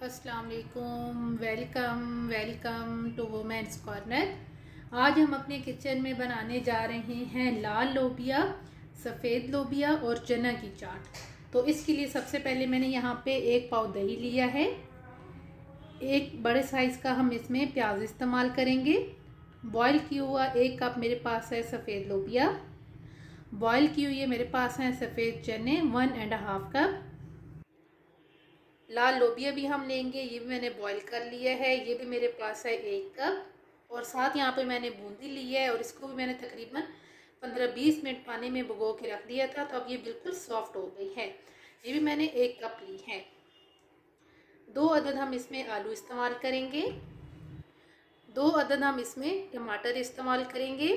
अस्सलाम वालेकुम। Welcome to women's corner. आज हम अपने किचन में बनाने जा रहे हैं लाल लोबिया, सफ़ेद लोबिया और चना की चाट। तो इसके लिए सबसे पहले मैंने यहाँ पे 1 पाव दही लिया है। एक बड़े साइज़ का हम इसमें प्याज इस्तेमाल करेंगे। बॉयल किया हुआ 1 कप मेरे पास है सफ़ेद लोबिया। बॉयल की हुई मेरे पास हैं सफ़ेद चने 1.5 कप। लाल लोबिया भी हम लेंगे, ये भी मैंने बॉईल कर लिया है, ये भी मेरे पास है 1 कप। और साथ यहाँ पे मैंने बूंदी ली है और इसको भी मैंने तकरीबन 15-20 मिनट पानी में भिगो के रख दिया था, तो अब ये बिल्कुल सॉफ्ट हो गई है। ये भी मैंने 1 कप ली है। 2 अदद हम इसमें आलू इस्तेमाल करेंगे। 2 अदद हम इसमें टमाटर इस्तेमाल करेंगे।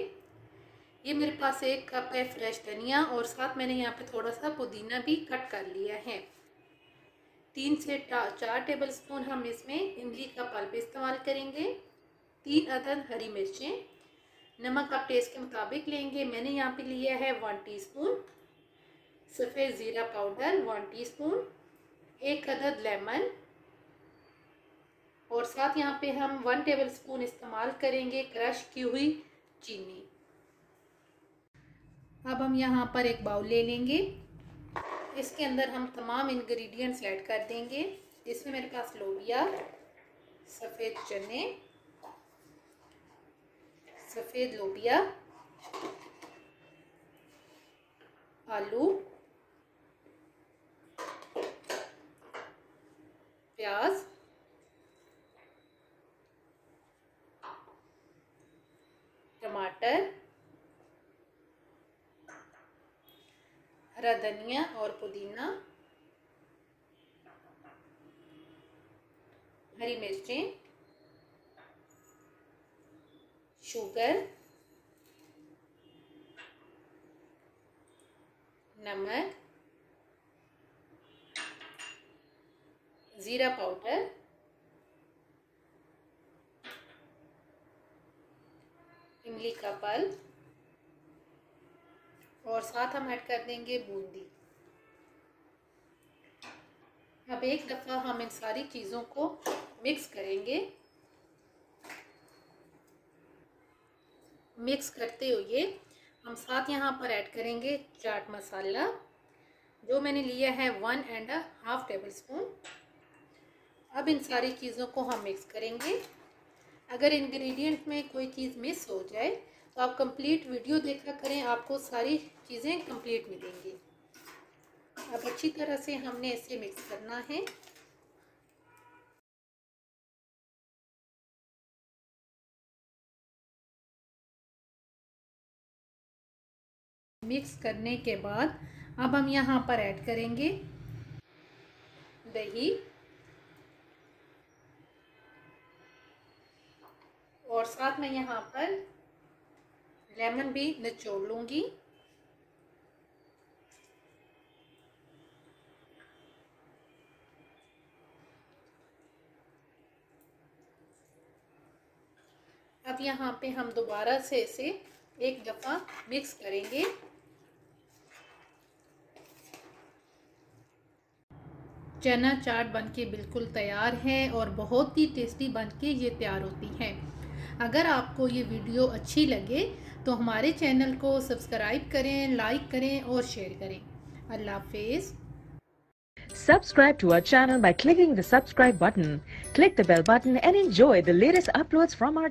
ये मेरे पास 1 कप है फ्रेश धनिया और साथ मैंने यहाँ पे थोड़ा सा पुदीना भी कट कर लिया है। 3 से 4 टेबल स्पून हम इसमें इमली का पल्प इस्तेमाल करेंगे। 3 अदद हरी मिर्चें। नमक आप टेस्ट के मुताबिक लेंगे। मैंने यहाँ पे लिया है 1 टीस्पून। सफ़ेद ज़ीरा पाउडर 1 टीस्पून। 1 अदद लेमन और साथ यहाँ पे हम 1 टेबल स्पून इस्तेमाल करेंगे क्रश की हुई चीनी। अब हम यहाँ पर एक बाउल ले लेंगे। इसके अंदर हम तमाम इंग्रेडिएंट्स ऐड कर देंगे। इसमें मेरे पास लोबिया, सफ़ेद चने, सफ़ेद लोबिया, आलू, प्याज, टमाटर, हरा धनिया और पुदीना, हरी मिर्चें, शुगर, नमक, ज़ीरा पाउडर, इमली का पल्प और साथ हम ऐड कर देंगे बूंदी। अब एक दफ़ा हम इन सारी चीज़ों को मिक्स करेंगे। मिक्स करते हुए हम साथ यहाँ पर ऐड करेंगे चाट मसाला, जो मैंने लिया है 1.5 टेबल स्पून। अब इन सारी चीज़ों को हम मिक्स करेंगे। अगर इंग्रेडिएंट्स में कोई चीज़ मिस हो जाए तो आप कंप्लीट वीडियो देखा करें, आपको सारी चीज़ें कंप्लीट मिलेंगी। अब अच्छी तरह से हमने इसे मिक्स करना है। मिक्स करने के बाद अब हम यहाँ पर ऐड करेंगे दही और साथ में यहाँ पर लेमन भी निचोड़ लूँगी। अब यहाँ पे हम दोबारा से इसे एक दफ़ा मिक्स करेंगे। चना चाट बनके बिल्कुल तैयार है और बहुत ही टेस्टी बनके ये तैयार होती है। अगर आपको ये वीडियो अच्छी लगे तो हमारे चैनल को सब्सक्राइब करें, लाइक करें और शेयर करें। अल्लाह हाफिज़। Subscribe to our channel by clicking the subscribe button. Click the bell button and enjoy the latest uploads from our